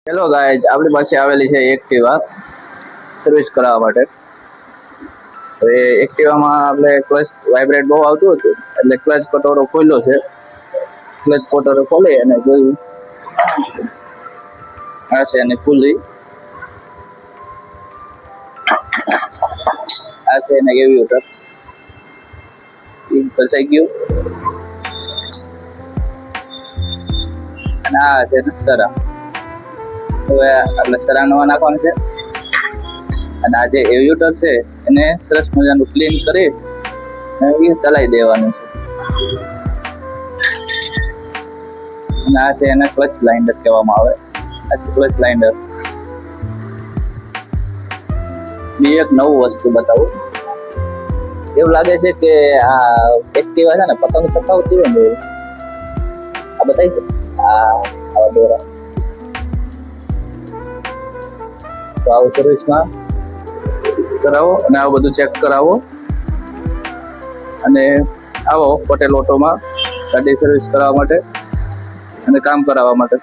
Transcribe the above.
Hello guys, આપણી પાસે આવેલી છે એક્ટિવા સર્વિસ કરાવવા માટે. તો એ એક્ટિવામાં આપણે ક્લચ વાઇબ્રેટ બહુ આવતું હતું, એટલે ક્લચ કટોરો ખોલ્યો છે. ક્લચ કટોરો ખોલી અને જોયું આ છે એની ખુલ્લી, આ છે એને એવી ફસાઈ ગયું. અને આ છે સરા. હવે આપણે સરા નવા નાખવાનું છે અને આ જે એવ્યુટર છે એને સરસ મજાનું ક્લીન કરી એ ચલાવી દેવાનું છે. અને આ છે એને ક્લચ લાઇન્ડર કહેવામાં આવે. આ છે ક્લચ લાઇન્ડર. બીજી એક નવું વસ્તુ બતાવું. એવું લાગે છે કે આ એક્ટિવા છે ને પતંગ ચકાવતી હોય ને, આ બતાવી છે આવા દોરા. તો આવું સર્વિસમાં કરાવો અને આવું બધું ચેક કરાવો અને આવો પટેલ ઓટોમાં ગાડી સર્વિસ કરાવવા માટે અને કામ કરાવવા માટે.